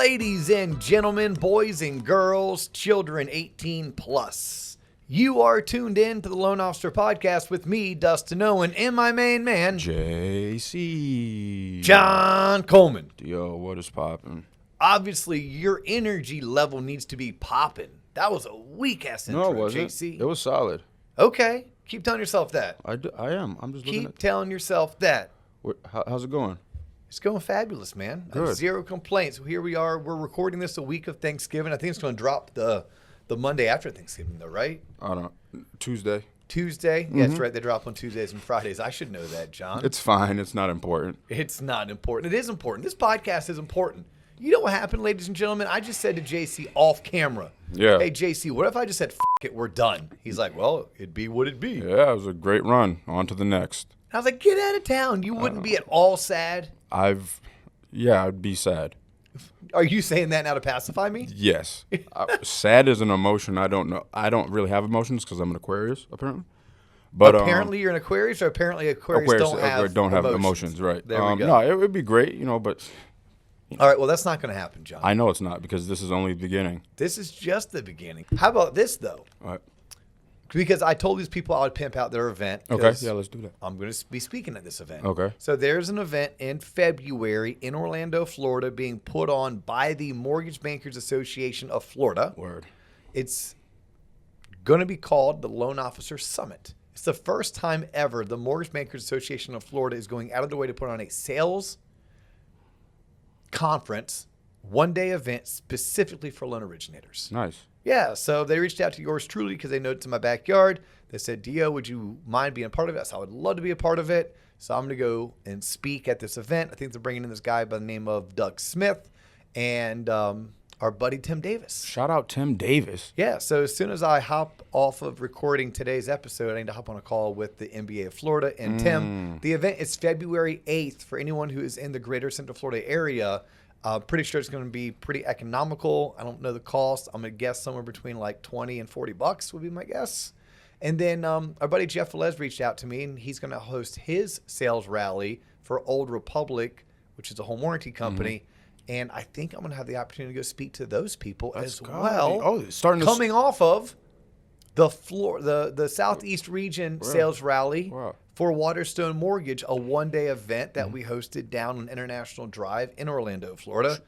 Ladies and gentlemen, boys and girls, children 18 plus, you are tuned in to the Loan Officer Podcast with me, Dustin Owen, and my main man, JC. John Coleman. Yo, what is poppin'? Obviously, your energy level needs to be popping. That was a weak-ass intro, No, it wasn't. JC. It was solid. Okay, keep telling yourself that. I am. I'm just looking Keep at... telling yourself that. How's it going? It's going fabulous, man. Good. Zero complaints. Here we are. We're recording this a week of Thanksgiving. I think it's going to drop the Monday after Thanksgiving, though, right? I don't know. Tuesday. Tuesday? Yeah, that's right. They drop on Tuesdays and Fridays. I should know that, John. It's fine. It's not important. It's not important. It is important. This podcast is important. You know what happened, ladies and gentlemen? I just said to JC off camera, Yeah. Hey, JC, what if I just said, F it, we're done? He's like, well, it'd be what it'd be. Yeah, it was a great run. On to the next. I was like, get out of town. You wouldn't be at all sad. I'd be sad. Are you saying that now to pacify me? Yes. Sad is an emotion. I don't know. I don't really have emotions because I'm an Aquarius, apparently. But apparently you're an Aquarius, or apparently Aquarius don't have emotions, right? There we go. No, it would be great, but... All right, well, that's not going to happen, John. I know it's not, because this is only the beginning. This is just the beginning. How about this, though? All right. Because I told these people I would pimp out their event. Okay, yeah, let's do that. I'm going to be speaking at this event. Okay. So there's an event in February in Orlando, Florida, being put on by the Mortgage Bankers Association of Florida. Word. It's going to be called the Loan Officer Summit. It's the first time ever the Mortgage Bankers Association of Florida is going out of their way to put on a sales conference, one-day event specifically for loan originators. Nice. Yeah, so they reached out to yours truly because they know it's in my backyard. They said, Dio, would you mind being a part of it? So I would love to be a part of it. So I'm going to go and speak at this event. I think they're bringing in this guy by the name of Doug Smith and our buddy Tim Davis. Shout out Tim Davis. Yeah, so as soon as I hop off of recording today's episode, I need to hop on a call with the NBA of Florida and Tim. The event is February 8th for anyone who is in the greater Central Florida area. Pretty sure it's going to be pretty economical. I don't know the cost. I'm going to guess somewhere between like $20 and $40 would be my guess. And then our buddy Jeff Velez reached out to me, and he's going to host his sales rally for Old Republic, which is a home warranty company. And I think I'm going to have the opportunity to go speak to those people as well. Oh, starting to coming off of the Southeast Region sales rally for Waterstone Mortgage, a one-day event that we hosted down on International Drive in Orlando, Florida.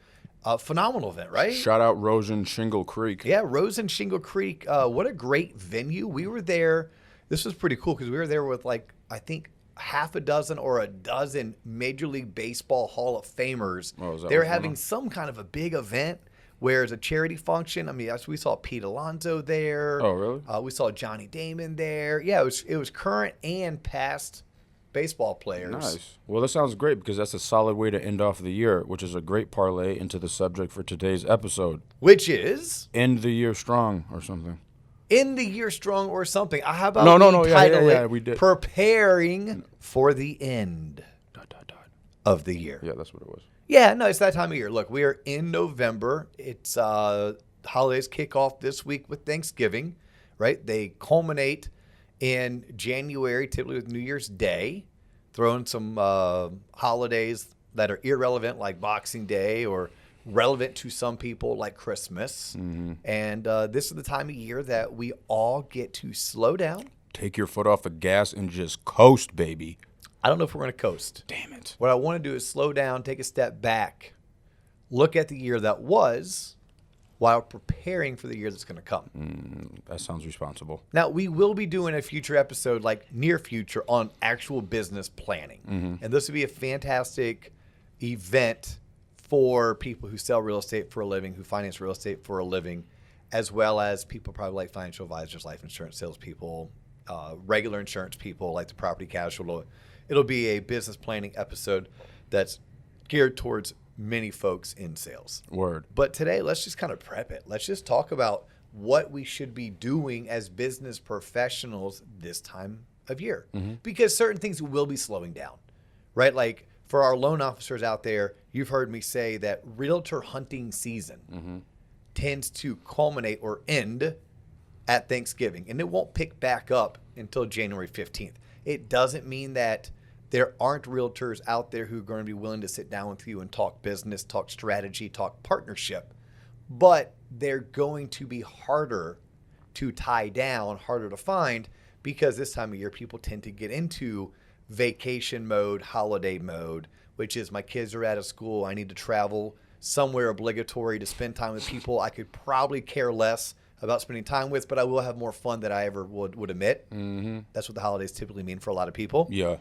A phenomenal event, right? Shout out Rose and Shingle Creek. Yeah, Rose and Shingle Creek. What a great venue. We were there. This was pretty cool because we were there with I think half a dozen or a dozen Major League Baseball Hall of Famers. They were having some kind of a big event where it's a charity function. I mean, we saw Pete Alonso there. Oh, really? We saw Johnny Damon there. Yeah, it was current and past baseball players. Nice. Well, that sounds great because that's a solid way to end off the year, which is a great parlay into the subject for today's episode. Which is? End the year strong or something. End the year strong or something. How about title it we did. Preparing for the end of the year. Yeah, that's what it was. Yeah, no, it's that time of year. Look, we are in November. It's holidays kick off this week with Thanksgiving, right? They culminate in January, typically with New Year's Day, throwing some holidays that are irrelevant like Boxing Day or relevant to some people like Christmas. And this is the time of year that we all get to slow down. Take your foot off the gas and just coast, baby. I don't know if we're going to coast. Damn it. What I want to do is slow down, take a step back, look at the year that was while preparing for the year that's going to come. That sounds responsible. Now, we will be doing a future episode, like near future, on actual business planning. And this would be a fantastic event for people who sell real estate for a living, who finance real estate for a living, as well as people probably like financial advisors, life insurance salespeople, regular insurance people like the property casual. It'll be a business planning episode that's geared towards many folks in sales. Word. But today, let's just kind of prep it. Let's just talk about what we should be doing as business professionals this time of year. Because certain things will be slowing down, right? Like for our loan officers out there, you've heard me say that realtor hunting season tends to culminate or end at Thanksgiving, and it won't pick back up until January 15th. It doesn't mean that There aren't realtors out there who are going to be willing to sit down with you and talk business, talk strategy, talk partnership. But they're going to be harder to tie down, harder to find, because this time of year people tend to get into vacation mode, holiday mode, which is my kids are out of school. I need to travel somewhere obligatory to spend time with people I could probably care less about spending time with, but I will have more fun than I ever would admit. Mm-hmm. That's what the holidays typically mean for a lot of people. Yeah.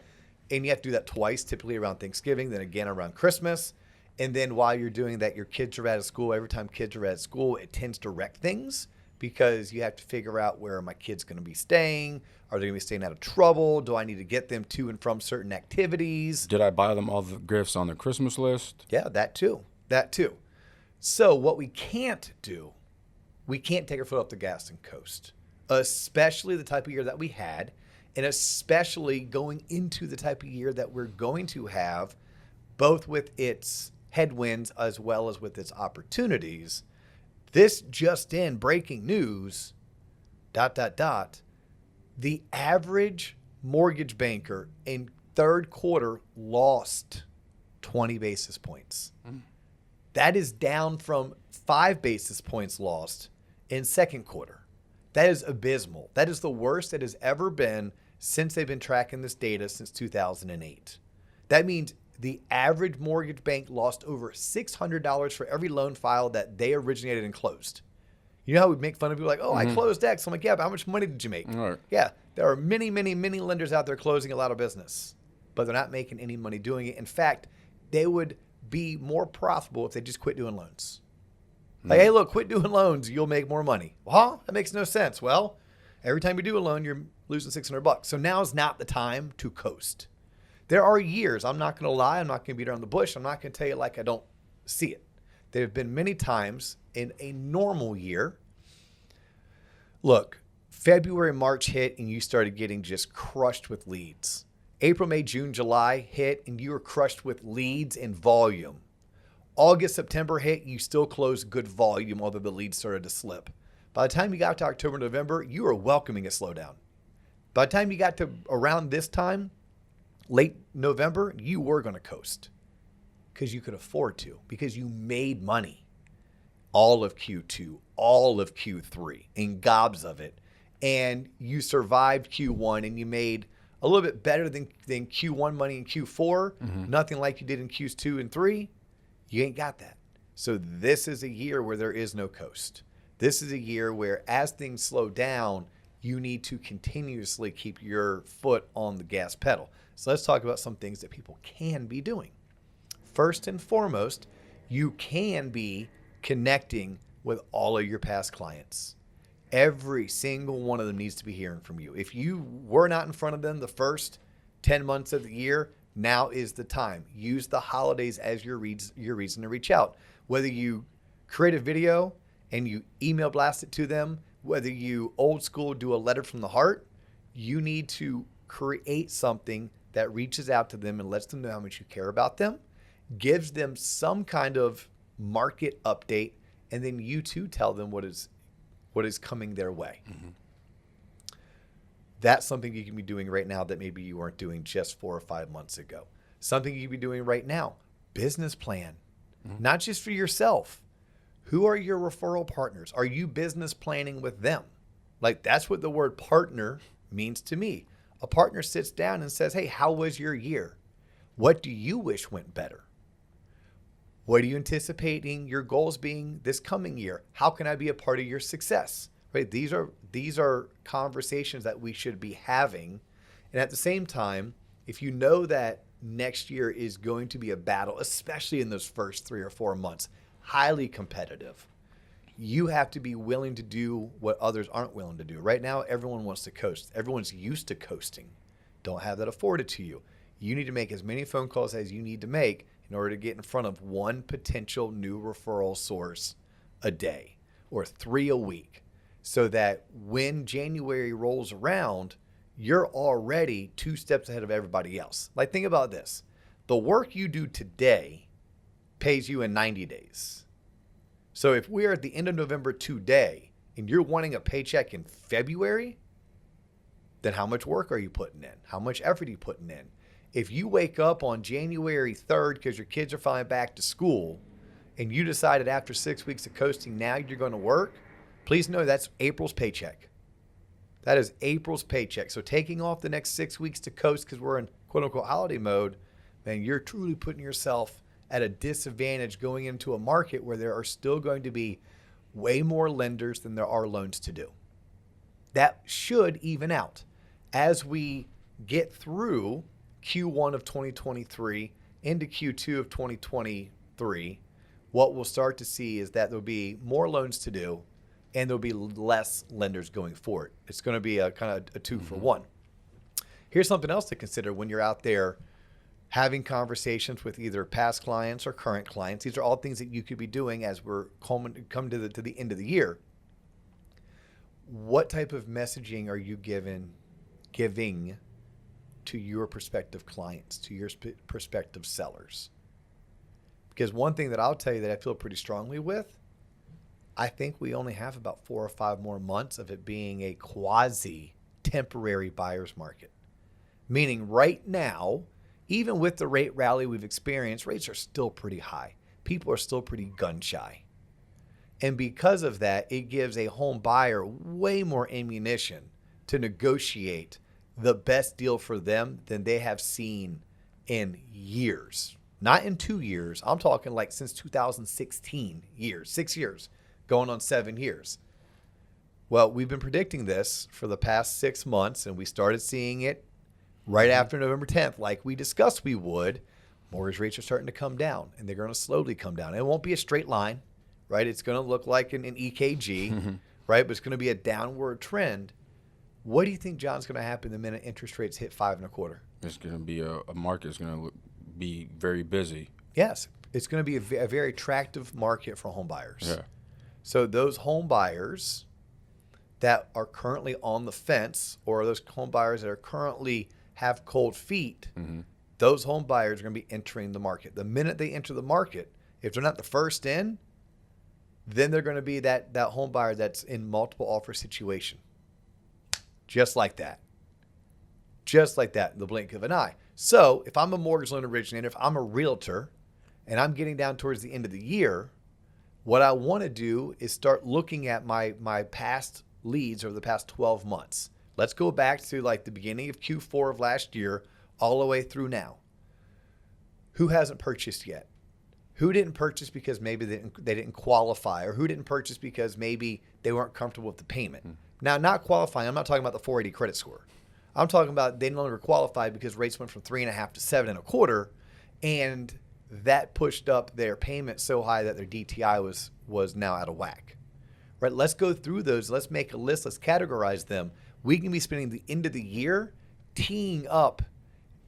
And you have to do that twice, typically around Thanksgiving, then again around Christmas. And then while you're doing that, your kids are out of school. Every time kids are at school, it tends to wreck things because you have to figure out where are my kids going to be staying? Are they going to be staying out of trouble? Do I need to get them to and from certain activities? Did I buy them all the gifts on their Christmas list? Yeah, that too. That too. So what we can't do, we can't take our foot off the gas and coast, especially the type of year that we had. And especially going into the type of year that we're going to have, both with its headwinds as well as with its opportunities. This just in, breaking news, ... The average mortgage banker in third quarter lost 20 basis points. That is down from 5 basis points lost in second quarter. That is abysmal. That is the worst it has ever been since they've been tracking this data since 2008. That means the average mortgage bank lost over $600 for every loan file that they originated and closed. You know how we make fun of people like, oh, I closed X. I'm like, yeah, but how much money did you make? Right. Yeah, there are many, many, many lenders out there closing a lot of business, but they're not making any money doing it. In fact, they would be more profitable if they just quit doing loans. Like, hey, look, quit doing loans. You'll make more money. Huh? That makes no sense. Well, every time you do a loan, you're losing $600. So now is not the time to coast. There are years, I'm not going to lie, I'm not going to beat around the bush, I'm not going to tell you like I don't see it. There have been many times in a normal year. Look, February, March hit and you started getting just crushed with leads. April, May, June, July hit and you were crushed with leads and volume. August, September hit, you still closed good volume, although the leads started to slip. By the time you got to October, November, you were welcoming a slowdown. By the time you got to around this time, late November, you were going to coast because you could afford to, because you made money all of Q2, all of Q3, and gobs of it. And you survived Q1 and you made a little bit better than Q1 money in Q4, nothing like you did in Q2 and 3. You ain't got that. So this is a year where there is no coast. This is a year where as things slow down, you need to continuously keep your foot on the gas pedal. So let's talk about some things that people can be doing. First and foremost, you can be connecting with all of your past clients. Every single one of them needs to be hearing from you. If you were not in front of them the first 10 months of the year, now is the time. Use the holidays as your reason to reach out. Whether you create a video and you email blast it to them, whether you old school do a letter from the heart, you need to create something that reaches out to them and lets them know how much you care about them, gives them some kind of market update, and then you too tell them what is coming their way. That's something you can be doing right now that maybe you weren't doing just 4 or 5 months ago. Something you can be doing right now. Business plan. Not just for yourself. Who are your referral partners? Are you business planning with them? Like, that's what the word partner means to me. A partner sits down and says, hey, how was your year? What do you wish went better? What are you anticipating your goals being this coming year? How can I be a part of your success? Right? These are conversations that we should be having. And at the same time, if you know that next year is going to be a battle, especially in those first 3 or 4 months, highly competitive, you have to be willing to do what others aren't willing to do. Right now, everyone wants to coast. Everyone's used to coasting. Don't have that afforded to you. You need to make as many phone calls as you need to make in order to get in front of one potential new referral source a day or 3 a week, so that when January rolls around, you're already 2 steps ahead of everybody else. Like, think about this. The work you do today pays you in 90 days. So if we're at the end of November today and you're wanting a paycheck in February, then how much work are you putting in? How much effort are you putting in? If you wake up on January 3rd because your kids are finally back to school and you decided after 6 weeks of coasting now you're going to work, please know that's April's paycheck. That is April's paycheck. So taking off the next 6 weeks to coast because we're in quote-unquote holiday mode, man, you're truly putting yourself at a disadvantage going into a market where there are still going to be way more lenders than there are loans to do. That should even out. As we get through Q1 of 2023 into Q2 of 2023, what we'll start to see is that there'll be more loans to do and there'll be less lenders going forward. It's going to be a kind of a two for one. Here's something else to consider when you're out there having conversations with either past clients or current clients. These are all things that you could be doing as we're come to the end of the year. What type of messaging are you giving to your prospective clients, to your prospective sellers? Because one thing that I'll tell you that I feel pretty strongly with, I think we only have about 4 or 5 more months of it being a quasi temporary buyer's market. Meaning right now, even with the rate rally we've experienced, rates are still pretty high. People are still pretty gun shy. And because of that, it gives a home buyer way more ammunition to negotiate the best deal for them than they have seen in years. Not in 2 years. I'm talking like since 2016 years, 6 years, going on 7 years. Well, we've been predicting this for the past 6 months, and we started seeing it right after November 10th, like we discussed we would. Mortgage rates are starting to come down, and they're going to slowly come down. It won't be a straight line, right? It's going to look like an EKG, right? But it's going to be a downward trend. What do you think, John, is going to happen the minute interest rates hit 5.25? It's going to be a market is going to be very busy. Yes, it's going to be a very attractive market for home buyers. Yeah. So those home buyers that are currently on the fence, or those home buyers that are currently have cold feet, those home buyers are going to be entering the market. The minute they enter the market, if they're not the first in, then they're going to be that home buyer that's in multiple offer situation. Just like that. Just like that in the blink of an eye. So if I'm a mortgage loan originator, if I'm a realtor, and I'm getting down towards the end of the year, what I want to do is start looking at my past leads over the past 12 months. Let's go back to like the beginning of Q4 of last year all the way through now. Who hasn't purchased yet? Who didn't purchase because maybe they didn't qualify, or who didn't purchase because maybe they weren't comfortable with the payment? Now, not qualifying, I'm not talking about the 480 credit score. I'm talking about they no longer qualified because rates went from 3.5 to 7.25, and that pushed up their payment so high that their DTI was now out of whack. Right? Let's go through those. Let's make a list. Let's categorize them. We can be spending the end of the year teeing up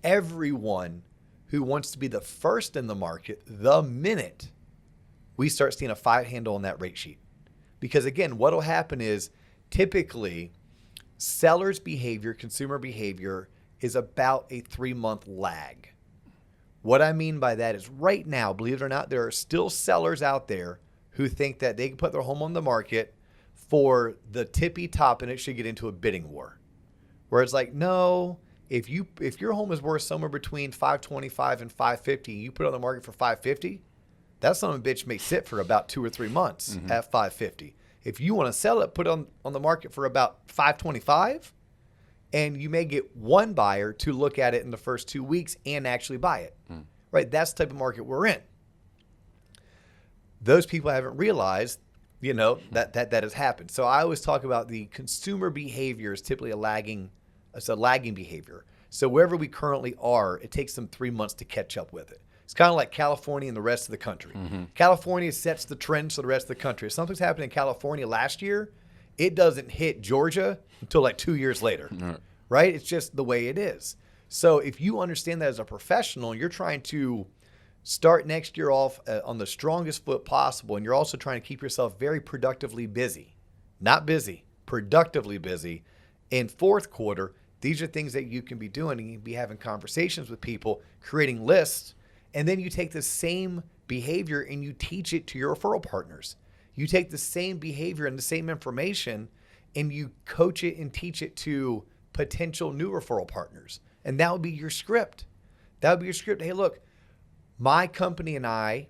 everyone who wants to be the first in the market the minute we start seeing a 5 handle on that rate sheet. Because again, what will happen is typically sellers' behavior, consumer behavior is about a 3-month lag. What I mean by that is right now, believe it or not, there are still sellers out there who think that they can put their home on the market for the tippy top and it should get into a bidding war. Where it's like, no, if your home is worth somewhere between $525 and $550, you put it on the market for $550, that son of a bitch may sit for about 2 or 3 months at $550. If you want to sell it, put it on the market for about $525, and you may get one buyer to look at it in the first 2 weeks and actually buy it. Right? That's the type of market we're in. Those people haven't realized, that has happened. So I always talk about the consumer behavior is typically a lagging behavior. So wherever we currently are, it takes them 3 months to catch up with it. It's kind of like California and the rest of the country. California sets the trends for the rest of the country. If something's happened in California last year, it doesn't hit Georgia until like 2 years later, right? It's just the way it is. So if you understand that as a professional, you're trying to start next year off on the strongest foot possible, and you're also trying to keep yourself very productively busy. Not busy, productively busy. In fourth quarter, these are things that you can be doing, and you can be having conversations with people, creating lists, and then you take the same behavior and you teach it to your referral partners. You take the same behavior and the same information and you coach it and teach it to potential new referral partners. And that would be your script. That would be your script. Hey, look, my company and I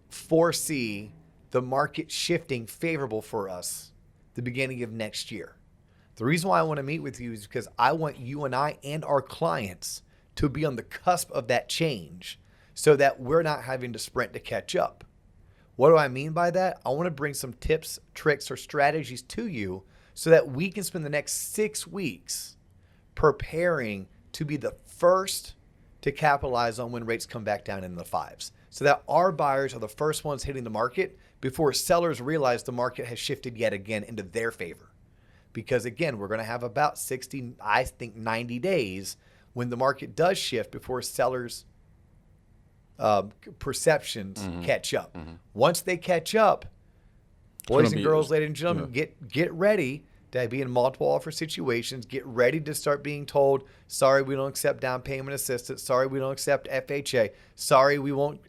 foresee the market shifting favorable for us the beginning of next year. The reason why I want to meet with you is because I want you and I and our clients to be on the cusp of that change so that we're not having to sprint to catch up. What do I mean by that? I want to bring some tips, tricks, or strategies to you so that we can spend the next 6 weeks preparing to be the first to capitalize on when rates come back down in the fives, so that our buyers are the first ones hitting the market before sellers realize the market has shifted yet again into their favor. Because again, we're going to have about 60, I think 90 days when the market does shift before sellers' perceptions catch up. Once they catch up, boys and girls, ladies and gentlemen, get ready to be in multiple offer situations. Get ready to start being told, sorry, we don't accept down payment assistance. Sorry, we don't accept FHA. Sorry, we won't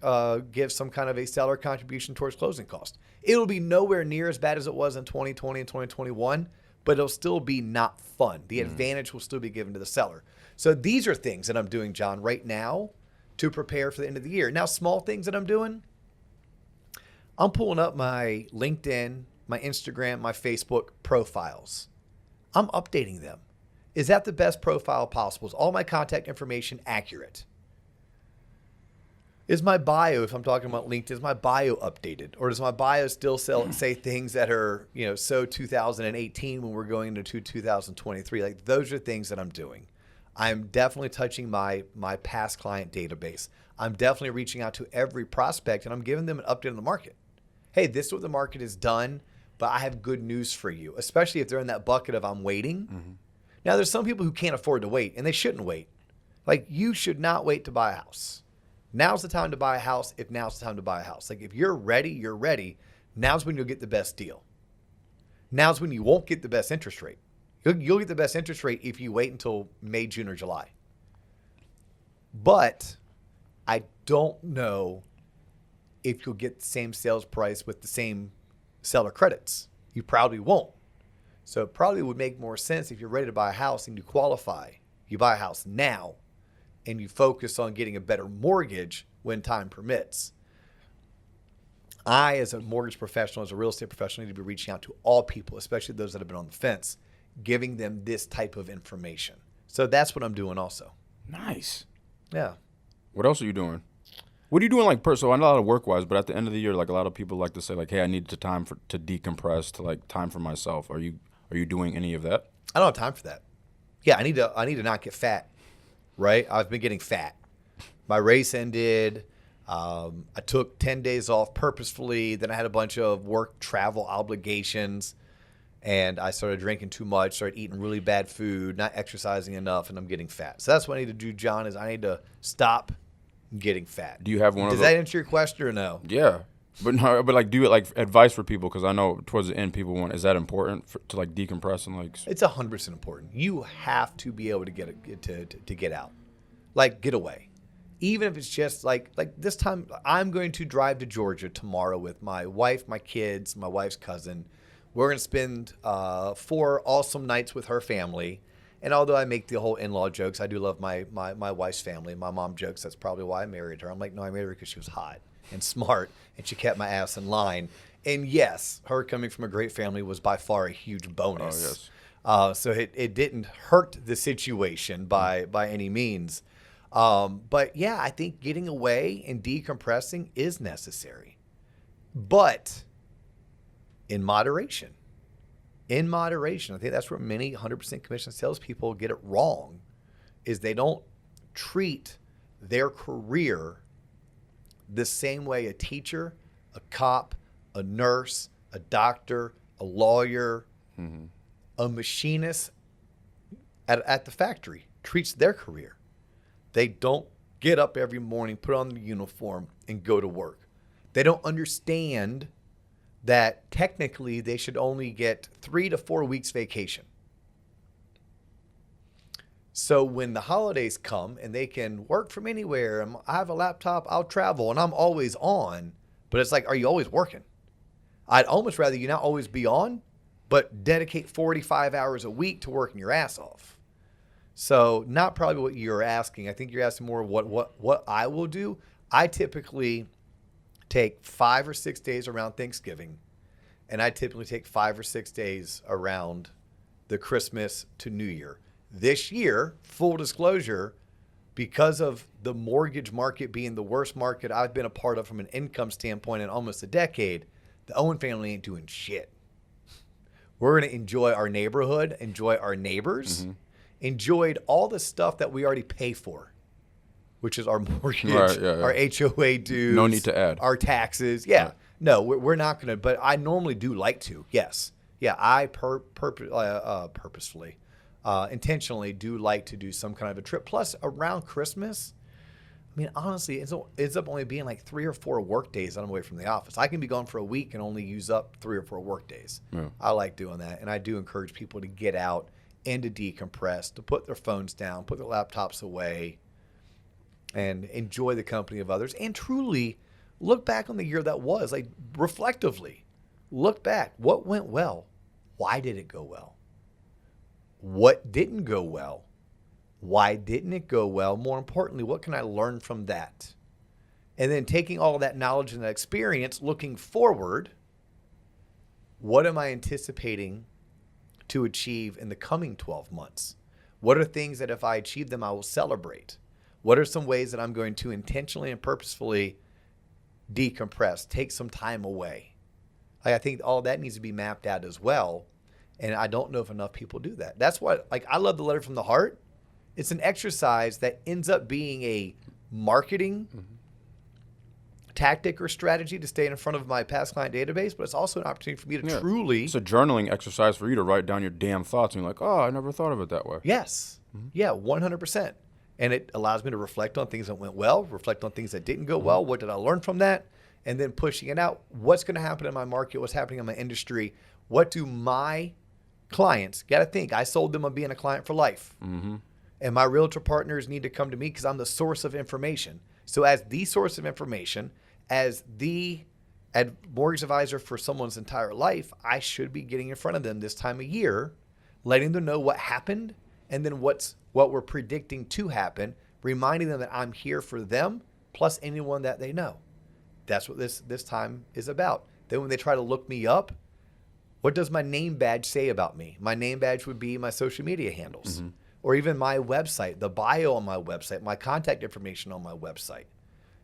give some kind of a seller contribution towards closing costs. It'll be nowhere near as bad as it was in 2020 and 2021, but it'll still be not fun. The advantage will still be given to the seller. So these are things that I'm doing, John, right now to prepare for the end of the year. Now, small things that I'm doing, I'm pulling up my LinkedIn, my Instagram, my Facebook profiles. I'm updating them. Is that the best profile possible? Is all my contact information accurate? Is my bio, if I'm talking about LinkedIn, is my bio updated? Or does my bio still say things that are, so 2018 when we're going into 2023? Like, those are things that I'm doing. I'm definitely touching my past client database. I'm definitely reaching out to every prospect and I'm giving them an update on the market. Hey, this is what the market has done, but I have good news for you, especially if they're in that bucket of I'm waiting. Now, there's some people who can't afford to wait and they shouldn't wait. Like, you should not wait to buy a house. Now's the time to buy a house if now's the time to buy a house. Like, if you're ready, you're ready. Now's when you'll get the best deal. Now's when you won't get the best interest rate. You'll get the best interest rate if you wait until May, June, or July. But I don't know if you'll get the same sales price with the same seller credits. You probably won't. So it probably would make more sense if you're ready to buy a house and you qualify. You buy a house now and you focus on getting a better mortgage when time permits. I, as a mortgage professional, as a real estate professional, need to be reaching out to all people, especially those that have been on the fence, giving them this type of information. So that's what I'm doing also. Nice. Yeah. What else are you doing? What are you doing, so I know a lot of work-wise, but at the end of the year, like, a lot of people like to say, like, hey, I need to decompress, to, like, time for myself. Are you doing any of that? I don't have time for that. Yeah, I need to not get fat, right? I've been getting fat. My race ended. I took 10 days off purposefully. Then I had a bunch of work travel obligations. And I started drinking too much, started eating really bad food, not exercising enough, and I'm getting fat. So that's what I need to do, John, is I need to stop getting fat. Do you have one of those? Does that answer your question or no? Yeah. But no, but like, do you like advice for people? Because I know towards the end, people is that important to like decompress and like? It's 100% important. You have to be able to get out, like get away. Even if it's just like this time, I'm going to drive to Georgia tomorrow with my wife, my kids, my wife's cousin. We're going to spend 4 awesome nights with her family. And although I make the whole in-law jokes, I do love my wife's family. My mom jokes that's probably why I married her. I'm like, no, I married her because she was hot and smart, and she kept my ass in line. And yes, her coming from a great family was by far a huge bonus. Oh, yes. So it didn't hurt the situation by any means. But yeah, I think getting away and decompressing is necessary. But in moderation. In moderation. I think that's where many 100% commission salespeople get it wrong, is they don't treat their career the same way a teacher, a cop, a nurse, a doctor, a lawyer, a machinist at the factory treats their career. They don't get up every morning, put on the uniform, and go to work. They don't understand that technically they should only get 3 to 4 weeks vacation. So when the holidays come and they can work from anywhere, I have a laptop, I'll travel, and I'm always on, but it's like, are you always working? I'd almost rather you not always be on, but dedicate 45 hours a week to working your ass off. So not probably what you're asking. I think you're asking more what I will do. I typically take 5 or 6 days around Thanksgiving, and I typically take 5 or 6 days around the Christmas to New Year. This year, full disclosure, because of the mortgage market being the worst market I've been a part of from an income standpoint in almost a decade, the Owen family ain't doing shit. We're going to enjoy our neighborhood, enjoy our neighbors, enjoyed all the stuff that we already pay for, which is our mortgage, our HOA dues. No need to add. Our taxes. Yeah. Right. No, we're not going to, but I normally do like to. Yes. Yeah, I purposefully, intentionally do like to do some kind of a trip. Plus, around Christmas, I mean, honestly, it ends up only being like 3 or 4 work days that I'm away from the office. I can be gone for a week and only use up 3 or 4 work days. Yeah. I like doing that, and I do encourage people to get out and to decompress, to put their phones down, put their laptops away, and enjoy the company of others, and truly look back on the year that was, like reflectively. Look back. What went well? Why did it go well? What didn't go well? Why didn't it go well? More importantly, what can I learn from that? And then taking all of that knowledge and that experience, looking forward, what am I anticipating to achieve in the coming 12 months? What are things that if I achieve them, I will celebrate? What are some ways that I'm going to intentionally and purposefully decompress, take some time away? I think all that needs to be mapped out as well. And I don't know if enough people do that. That's why, I love the letter from the heart. It's an exercise that ends up being a marketing tactic or strategy to stay in front of my past client database, but it's also an opportunity for me to truly... It's a journaling exercise for you to write down your damn thoughts, and you're like, oh, I never thought of it that way. Yes. Yeah, 100%. And it allows me to reflect on things that went well, reflect on things that didn't go well. What did I learn from that? And then pushing it out. What's going to happen in my market? What's happening in my industry? What do my clients, got to think, I sold them on being a client for life. And my realtor partners need to come to me because I'm the source of information. So as the source of information, as the mortgage advisor for someone's entire life, I should be getting in front of them this time of year, letting them know what happened and then what we're predicting to happen, reminding them that I'm here for them plus anyone that they know. That's what this time is about. Then when they try to look me up, what does my name badge say about me? My name badge would be my social media handles or even my website, the bio on my website, my contact information on my website.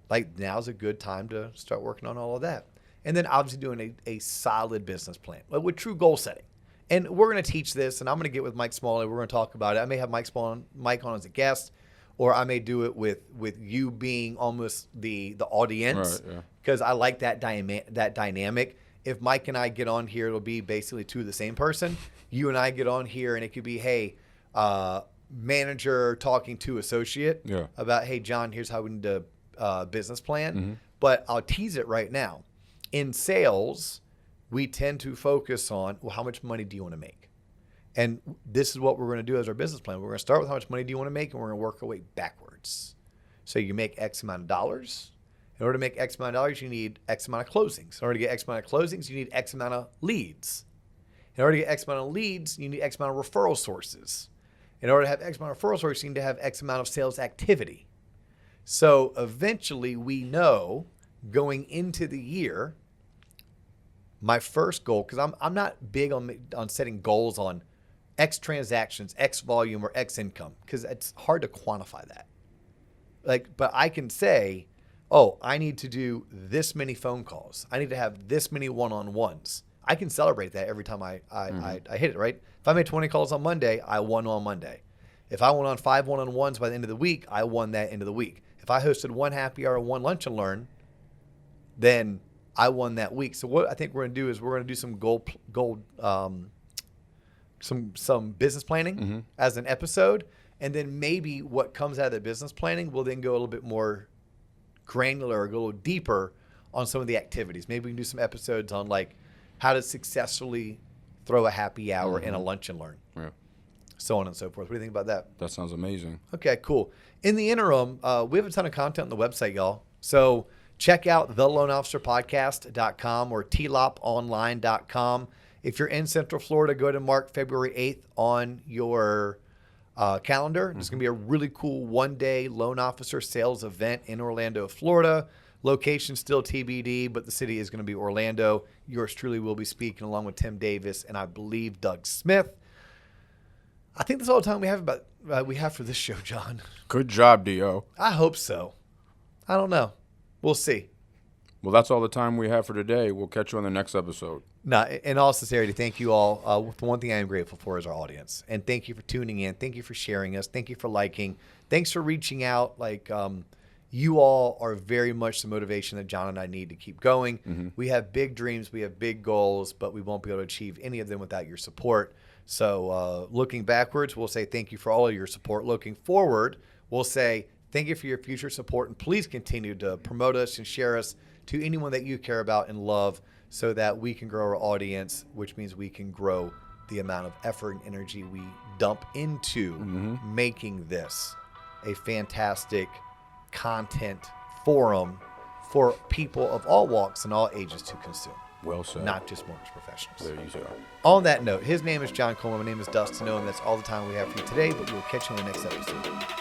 Like, now's a good time to start working on all of that. And then obviously doing a solid business plan with true goal setting. And we're going to teach this, and I'm going to get with Mike Smalley. We're going to talk about it. I may have Mike on as a guest, or I may do it with you being almost the audience, because I like that dynamic. If Mike and I get on here, it'll be basically two of the same person. You and I get on here, and it could be, hey, manager talking to associate about, hey, John, here's how we need to business plan. But I'll tease it right now. In sales, we tend to focus on, well, how much money do you want to make? And this is what we're going to do as our business plan. We're going to start with how much money do you want to make, and we're going to work our way backwards. So you make X amount of dollars. In order to make X amount of dollars, you need X amount of closings. In order to get X amount of closings, you need X amount of leads. In order to get X amount of leads, you need X amount of referral sources. In order to have X amount of referral sources, you need to have X amount of sales activity. So eventually we know going into the year, my first goal, because I'm not big on setting goals on X transactions, X volume, or X income, because it's hard to quantify that. But I can say, oh, I need to do this many phone calls. I need to have this many one-on-ones. I can celebrate that every time I hit it, right? If I made 20 calls on Monday, I won on Monday. If I went on 5 one-on-ones by the end of the week, I won that end of the week. If I hosted 1 happy hour, 1 lunch and learn, then I won that week. So what I think we're going to do is we're going to do some business planning as an episode, and then maybe what comes out of the business planning will then go a little bit more granular or go a little deeper on some of the activities. Maybe we can do some episodes on like how to successfully throw a happy hour and a lunch and learn. So on and so forth. What do you think about that? That sounds amazing. Okay, cool. In the interim, we have a ton of content on the website, y'all. So check out theloanofficerpodcast.com or tloponline.com. If you're in Central Florida, go to mark February 8th on your calendar. There's going to be a really cool one-day loan officer sales event in Orlando, Florida. Location still TBD, but the city is going to be Orlando. Yours truly will be speaking along with Tim Davis and I believe Doug Smith. I think that's all the time we have for this show, John. Good job, D.O. I hope so. I don't know. We'll see. Well, that's all the time we have for today. We'll catch you on the next episode. No, in all sincerity, thank you all. The one thing I am grateful for is our audience. And thank you for tuning in. Thank you for sharing us. Thank you for liking. Thanks for reaching out. You all are very much the motivation that John and I need to keep going. Mm-hmm. We have big dreams. We have big goals, but we won't be able to achieve any of them without your support. So looking backwards, we'll say thank you for all of your support. Looking forward, we'll say thank you for your future support. And please continue to promote us and share us to anyone that you care about and love so that we can grow our audience, which means we can grow the amount of effort and energy we dump into making this a fantastic content forum for people of all walks and all ages to consume. Well said. Not just mortgage professionals. There you go. On that note, his name is John Coleman. My name is Dustin Owen. That's all the time we have for you today, but we will catch you on the next episode.